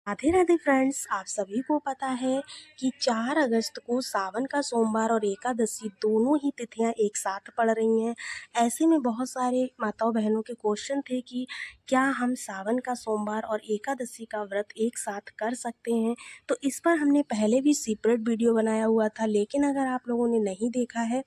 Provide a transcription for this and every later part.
Radhe Radhe friends, आप सभी को पता है कि 4 अगस्त को सावन का सोमवार और एकादशी दोनों ही तिथियां एक साथ पड़ रही हैं। ऐसे में बहुत सारे माताओं बहनों के क्वेश्चन थे कि क्या हम सावन का सोमवार और एकादशी का व्रत एक साथ कर सकते हैं। तो इस पर हमने पहले भी सेपरेट वीडियो बनाया हुआ था, लेकिन अगर आप लोगों ने नहीं देखा है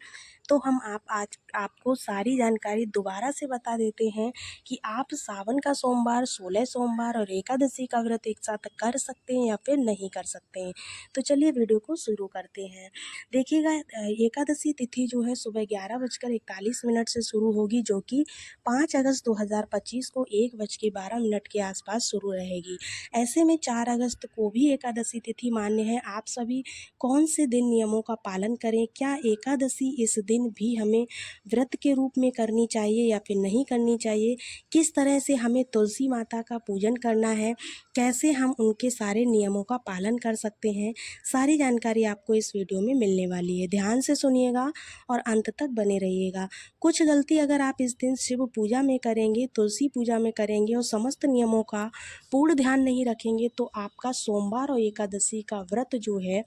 तो हम आज आपको सारी जानकारी दोबारा से बता देते हैं कि आप सावन का सोमवार, 16 सोमवार और एकादशी का व्रत एक साथ कर सकते हैं या फिर नहीं कर सकते हैं। तो चलिए वीडियो को शुरू करते हैं। देखिएगा, एकादशी तिथि जो है सुबह 11:41 से शुरू होगी, जो कि 5 अगस्त 2025 को 1:12 के आसपास शुरू रहेगी। ऐसे में 4 अगस्त को भी एकादशी तिथि मान्य है। आप सभी कौन से दिन नियमों का पालन करें, क्या एकादशी इस दिन भी हमें व्रत के रूप में करनी चाहिए या फिर नहीं करनी चाहिए, किस तरह से हमें तुलसी माता का पूजन करना है, कैसे हम उनके सारे नियमों का पालन कर सकते हैं, सारी जानकारी आपको इस वीडियो में मिलने वाली है। ध्यान से सुनिएगा और अंत तक बने रहिएगा। कुछ गलती अगर आप इस दिन शिव पूजा में करेंगे, तुलसी पूजा में करेंगे और समस्त नियमों का पूर्ण ध्यान नहीं रखेंगे तो आपका सोमवार और एकादशी का व्रत जो है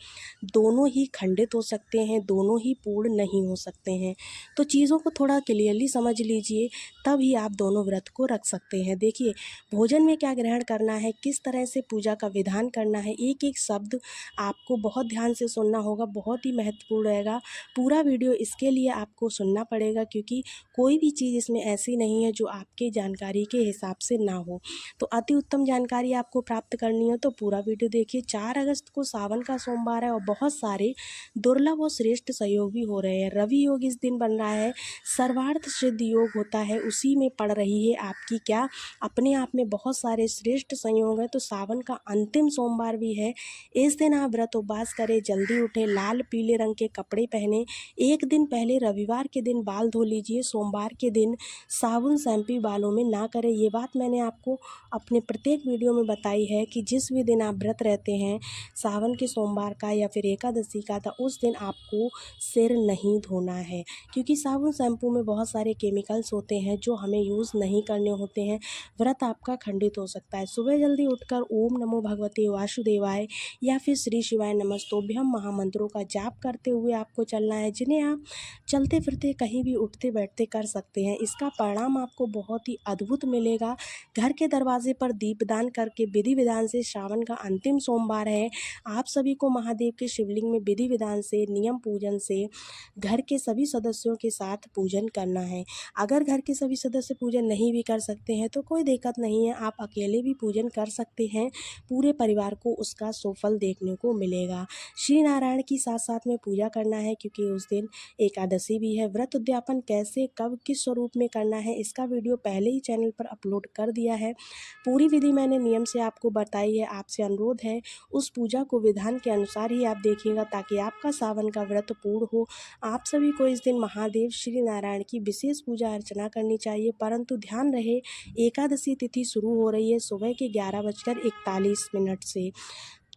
दोनों ही खंडित हो सकते हैं, दोनों ही पूर्ण नहीं हो सकते हैं। तो चीज़ों को थोड़ा क्लियरली समझ लीजिए, तभी आप दोनों व्रत को रख सकते हैं। देखिए, भोजन में क्या ग्रहण करना है, किस तरह से पूजा का विधान करना है, एक एक शब्द आपको बहुत ध्यान से सुनना होगा, बहुत ही महत्वपूर्ण रहेगा। पूरा वीडियो इसके लिए आपको सुनना पड़ेगा, क्योंकि कोई भी चीज़ इसमें ऐसी नहीं है जो आपके जानकारी के हिसाब से ना हो। तो अति उत्तम जानकारी आपको प्राप्त करनी है तो पूरा वीडियो देखिए। 4 अगस्त को सावन का सोमवार है और बहुत सारे दुर्लभ और श्रेष्ठ संयोग भी हो रहे हैं। रवि योग इस दिन बन रहा है, सर्वार्थ सिद्ध योग होता है, उसी में पड़ रही है आपकी क्या अपने आप में बहुत सारे श्रेष्ठ संयोग हैं। तो सावन का अंतिम सोमवार भी है, इस दिन आप व्रत उपवास करें, जल्दी उठें, लाल पीले रंग के कपड़े पहने, एक दिन पहले रविवार के दिन बाल धो लीजिए, सोमवार के दिन साबुन शैम्पू बालों में ना करें। ये बात मैंने आपको अपने प्रत्येक वीडियो में बताई है कि जिस भी दिन आप व्रत रहते हैं, सावन के सोमवार का या फिर एकादशी का, था उस दिन आपको सिर नहीं धोना है, क्योंकि साबुन शैम्पू में बहुत सारे केमिकल्स होते हैं जो हमें यूज़ नहीं करने होते हैं। व्रत आपका खंडित हो सकता है। सुबह जल्दी उठकर ओम नमो भगवते वासुदेवाय या फिर श्री शिवाय नमस्तोभ्यम महामंत्रों का जाप करते हुए आपको चलना है, जिन्हें आप चलते फिरते कहीं भी उठते बैठते कर सकते हैं। इसका परिणाम आपको बहुत ही अद्भुत मिलेगा। घर के दरवाजे पर दीपदान करके विधि विधान से, सावन का अंतिम सोमवार है, आप सभी को महादेव के शिवलिंग में विधि विधान से, नियम पूजन से घर के सभी सदस्यों के साथ पूजन करना है। अगर घर के सभी सदस्य पूजन नहीं भी कर सकते हैं तो कोई दिक्कत नहीं है, आप अकेले भी पूजन कर सकते हैं, पूरे परिवार को उसका सुफल देखने को मिलेगा। श्री नारायण की साथ साथ में पूजा करना है, क्योंकि उस दिन एकादशी भी है। व्रत उद्यापन कैसे, कब, किस स्वरूप में करना है, इसका वीडियो पहले ही चैनल पर अपलोड कर दिया है। पूरी विधि मैंने नियम से आपको बताई है। आपसे अनुरोध है उस पूजा को विधान के अनुसार ही आप देखिएगा, ताकि आपका सावन का व्रत पूर्ण हो। आप सभी को इस दिन महादेव श्री नारायण की विशेष पूजा अर्चना करनी चाहिए, परंतु ध्यान रहे एकादशी तिथि शुरू हो रही है सुबह के 11:41 से।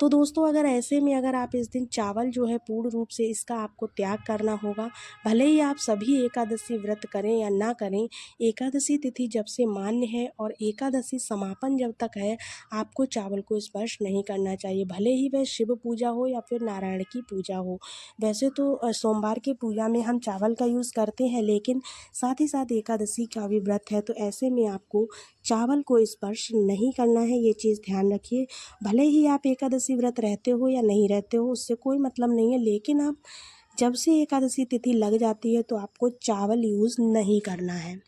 तो दोस्तों, अगर ऐसे में अगर आप इस दिन चावल जो है पूर्ण रूप से इसका आपको त्याग करना होगा। भले ही आप सभी एकादशी व्रत करें या ना करें, एकादशी तिथि जब से मान्य है और एकादशी समापन जब तक है, आपको चावल को स्पर्श नहीं करना चाहिए, भले ही वह शिव पूजा हो या फिर नारायण की पूजा हो। वैसे तो सोमवार की पूजा में हम चावल का यूज़ करते हैं, लेकिन साथ ही साथ एकादशी का भी व्रत है, तो ऐसे में आपको चावल को स्पर्श नहीं करना है, ये चीज़ ध्यान रखिए। भले ही आप एकादशी व्रत रहते हो या नहीं रहते हो, उससे कोई मतलब नहीं है, लेकिन आप जब से एकादशी तिथि लग जाती है तो आपको चावल यूज़ नहीं करना है।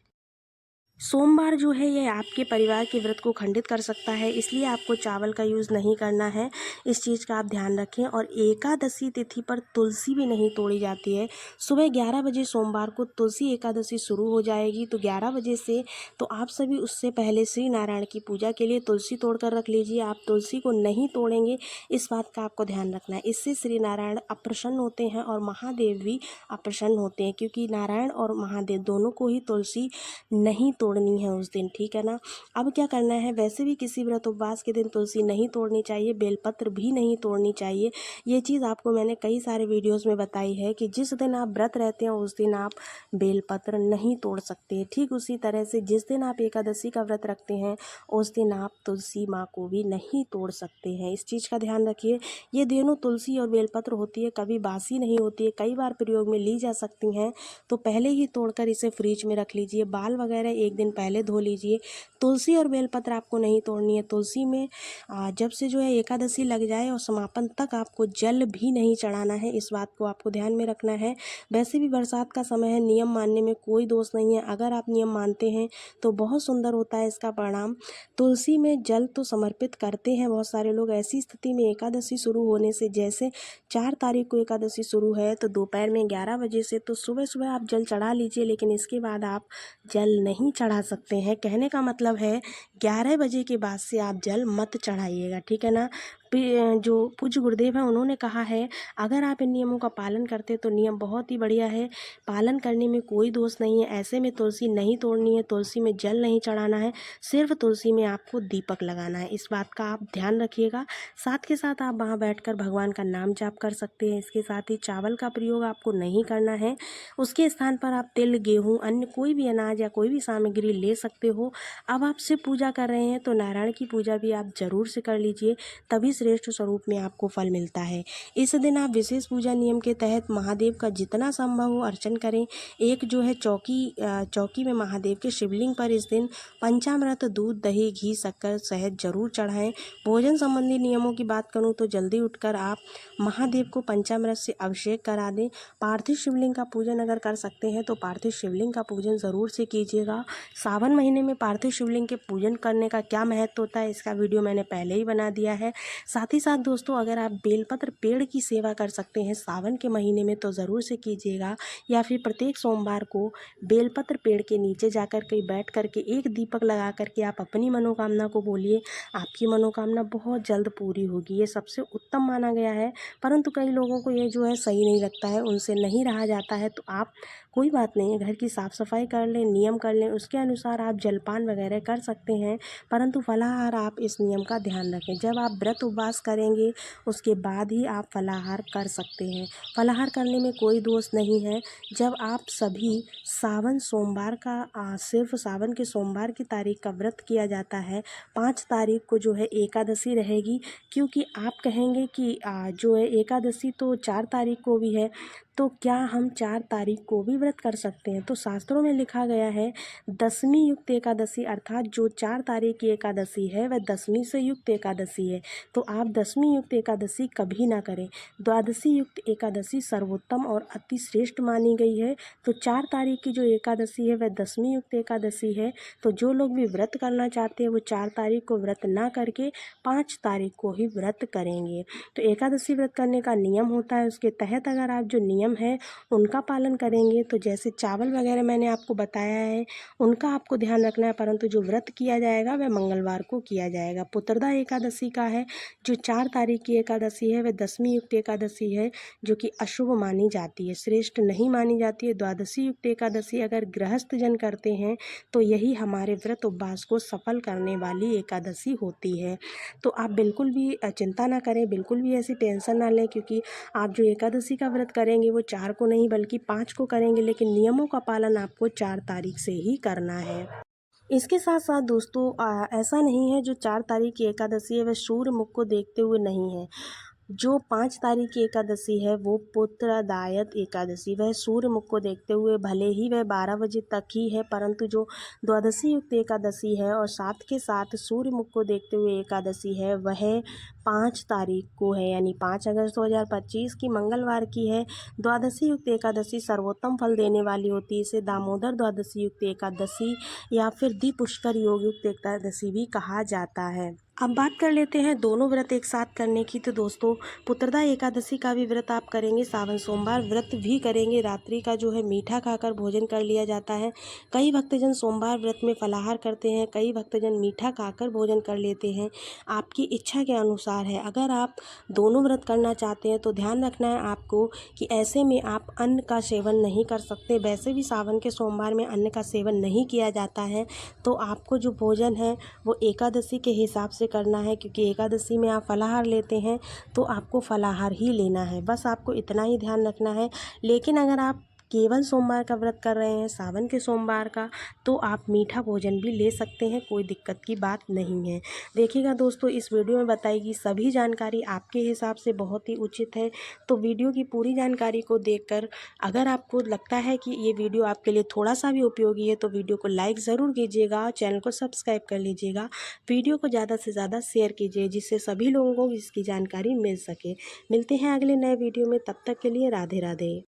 सोमवार जो है ये आपके परिवार के व्रत को खंडित कर सकता है, इसलिए आपको चावल का यूज़ नहीं करना है, इस चीज़ का आप ध्यान रखें। और एकादशी तिथि पर तुलसी भी नहीं तोड़ी जाती है। सुबह 11 बजे सोमवार को तुलसी एकादशी शुरू हो जाएगी, तो 11 बजे से तो आप सभी उससे पहले श्री नारायण की पूजा के लिए तुलसी तोड़ कर रख लीजिए। आप तुलसी को नहीं तोड़ेंगे, इस बात का आपको ध्यान रखना है। इससे श्री नारायण अप्रसन्न होते हैं और महादेव भी अप्रसन्न होते हैं, क्योंकि नारायण और महादेव दोनों को ही तुलसी नहीं तोड़ तोड़नी है उस दिन, ठीक है ना। अब क्या करना है, वैसे भी किसी व्रत उपवास के दिन तुलसी नहीं तोड़नी चाहिए, बेलपत्र भी नहीं तोड़नी चाहिए। ये चीज़ आपको मैंने कई सारे वीडियोज़ में बताई है कि जिस दिन आप व्रत रहते हैं उस दिन आप बेलपत्र नहीं तोड़ सकते। ठीक उसी तरह से जिस दिन आप एकादशी का व्रत रखते हैं उस दिन आप तुलसी माँ को भी नहीं तोड़ सकते हैं। इस चीज़ का ध्यान रखिए। ये दोनों तुलसी और बेलपत्र होती है, कभी बासी नहीं होती है, कई बार प्रयोग में ली जा सकती हैं। तो पहले ही तोड़कर इसे फ्रिज में रख लीजिए। बाल वगैरह एक दिन पहले धो लीजिए। तुलसी और बेलपत्र आपको नहीं तोड़नी है। तुलसी में जब से जो है एकादशी लग जाए और समापन तक आपको जल भी नहीं चढ़ाना है, इस बात को आपको ध्यान में रखना है। वैसे भी बरसात का समय है, नियम मानने में कोई दोष नहीं है। अगर आप नियम मानते हैं तो बहुत सुंदर होता है इसका परिणाम। तुलसी में जल तो समर्पित करते हैं बहुत सारे लोग। ऐसी स्थिति में एकादशी शुरू होने से, जैसे 4 तारीख को एकादशी शुरू है तो दोपहर में 11 बजे से तो सुबह सुबह आप जल चढ़ा लीजिए, लेकिन इसके बाद आप जल नहीं चढ़ा सकते हैं। कहने का मतलब है 11 बजे के बाद से आप जल मत चढ़ाइएगा, ठीक है ना। जो पूज्य गुरुदेव हैं उन्होंने कहा है, अगर आप इन नियमों का पालन करते तो नियम बहुत ही बढ़िया है, पालन करने में कोई दोष नहीं है। ऐसे में तुलसी नहीं तोड़नी है, तुलसी में जल नहीं चढ़ाना है, सिर्फ तुलसी में आपको दीपक लगाना है। इस बात का आप ध्यान रखिएगा। साथ के साथ आप वहाँ बैठकर भगवान का नाम जाप कर सकते हैं। इसके साथ ही चावल का प्रयोग आपको नहीं करना है। उसके स्थान पर आप तिल, गेहूँ, अन्य कोई भी अनाज या कोई भी सामग्री ले सकते हो। अब आप शिव पूजा कर रहे हैं तो नारायण की पूजा भी आप जरूर से कर लीजिए, तभी श्रेष्ठ स्वरूप में आपको फल मिलता है। इस दिन आप विशेष पूजा नियम के तहत महादेव का जितना संभव हो अर्चन करें। एक जो है चौकी में महादेव के शिवलिंग पर इस दिन पंचामृत, दूध, दही, घी, शक्कर, शहद जरूर चढ़ाएं। भोजन संबंधी नियमों की बात करूं तो जल्दी उठकर आप महादेव को पंचामृत से अभिषेक करा दें। पार्थिव शिवलिंग का पूजन अगर कर सकते हैं तो पार्थिव शिवलिंग का पूजन ज़रूर से कीजिएगा। सावन महीने में पार्थिव शिवलिंग के पूजन करने का क्या महत्व होता है, इसका वीडियो मैंने पहले ही बना दिया है। साथ ही साथ दोस्तों, अगर आप बेलपत्र पेड़ की सेवा कर सकते हैं सावन के महीने में तो ज़रूर से कीजिएगा, या फिर प्रत्येक सोमवार को बेलपत्र पेड़ के नीचे जाकर के बैठ करके एक दीपक लगा करके आप अपनी मनोकामना को बोलिए, आपकी मनोकामना बहुत जल्द पूरी होगी। ये सबसे उत्तम माना गया है, परंतु कई लोगों को ये जो है सही नहीं लगता है, उनसे नहीं रहा जाता है। तो आप कोई बात नहीं है, घर की साफ़ सफाई कर लें, नियम कर लें, उसके अनुसार आप जलपान वगैरह कर सकते हैं, परंतु फलाहार आप इस नियम का ध्यान रखें। जब आप व्रत उपवास करेंगे उसके बाद ही आप फलाहार कर सकते हैं। फलाहार करने में कोई दोष नहीं है। जब आप सभी सावन सोमवार का सिर्फ सावन के सोमवार की तारीख का व्रत किया जाता है, 5 तारीख को जो है एकादशी रहेगी, क्योंकि आप कहेंगे कि जो है एकादशी तो 4 तारीख को भी है, तो क्या हम 4 तारीख को भी व्रत कर सकते हैं? तो शास्त्रों में लिखा गया है, दशमी युक्त एकादशी, अर्थात जो 4 तारीख की एकादशी है वह दशमी से युक्त एकादशी है। तो आप दशमी युक्त एकादशी कभी ना करें। द्वादशी युक्त एकादशी सर्वोत्तम और अति श्रेष्ठ मानी गई है। तो 4 तारीख की जो एकादशी है वह दशमी युक्त एकादशी है। तो जो लोग भी व्रत करना चाहते हैं वो 4 तारीख को व्रत ना करके 5 तारीख को ही व्रत करेंगे। तो एकादशी व्रत करने का नियम होता है, उसके तहत अगर आप जो नियम है उनका पालन करेंगे, तो जैसे चावल वगैरह मैंने आपको बताया है उनका आपको ध्यान रखना है, परंतु जो व्रत किया जाएगा वह मंगलवार को किया जाएगा। पुत्रदा एकादशी का है, जो 4 तारीख की एकादशी है वह दशमी युक्त एकादशी है, जो कि अशुभ मानी जाती है, श्रेष्ठ नहीं मानी जाती है। द्वादशी युक्त एकादशी अगर गृहस्थ जन करते हैं तो यही हमारे व्रत उपवास को सफल करने वाली एकादशी होती है। तो आप बिल्कुल भी चिंता ना करें, बिल्कुल भी ऐसी टेंशन ना लें, क्योंकि आप जो एकादशी का व्रत करेंगे वो 4 को नहीं बल्कि 5 को करेंगे, लेकिन नियमों का पालन आपको 4 तारीख से ही करना है। इसके साथ साथ दोस्तों, ऐसा नहीं है जो 4 तारीख की एकादशी है वह सूर्य मुख को देखते हुए नहीं है। जो 5 तारीख की एकादशी है वो पुत्रदायक एकादशी, वह सूर्य मुख को देखते हुए, भले ही वह 12 बजे तक ही है, परंतु जो द्वादशी युक्त एकादशी है और साथ के साथ सूर्य मुख को देखते हुए एकादशी है वह 5 तारीख को है, यानी 5 अगस्त 2025 की मंगलवार की है। द्वादशी युक्त एकादशी सर्वोत्तम फल देने वाली होती है। इसे दामोदर द्वादशी युक्त एकादशी या फिर द्विपुष्कर योग युक्त एकादशी भी कहा जाता है। अब बात कर लेते हैं दोनों व्रत एक साथ करने की। तो दोस्तों, पुत्रदा एकादशी का भी व्रत आप करेंगे, सावन सोमवार व्रत भी करेंगे। रात्रि का जो है मीठा खाकर भोजन कर लिया जाता है। कई भक्तजन सोमवार व्रत में फलाहार करते हैं, कई भक्तजन मीठा खाकर भोजन कर लेते हैं। आपकी इच्छा के अनुसार है। अगर आप दोनों व्रत करना चाहते हैं तो ध्यान रखना है आपको कि ऐसे में आप अन्न का सेवन नहीं कर सकते। वैसे भी सावन के सोमवार में अन्न का सेवन नहीं किया जाता है। तो आपको जो भोजन है वो एकादशी के हिसाब से करना है, क्योंकि एकादशी में आप फलाहार लेते हैं तो आपको फलाहार ही लेना है। बस आपको इतना ही ध्यान रखना है। लेकिन अगर आप केवल सोमवार का व्रत कर रहे हैं, सावन के सोमवार का, तो आप मीठा भोजन भी ले सकते हैं, कोई दिक्कत की बात नहीं है। देखिएगा दोस्तों, इस वीडियो में बताई गई सभी जानकारी आपके हिसाब से बहुत ही उचित है। तो वीडियो की पूरी जानकारी को देखकर अगर आपको लगता है कि ये वीडियो आपके लिए थोड़ा सा भी उपयोगी है तो वीडियो को लाइक ज़रूर कीजिएगा, चैनल को सब्सक्राइब कर लीजिएगा। वीडियो को ज़्यादा से ज़्यादा शेयर कीजिए, जिससे सभी लोगों को इसकी जानकारी मिल सके। मिलते हैं अगले नए वीडियो में, तब तक के लिए राधे राधे।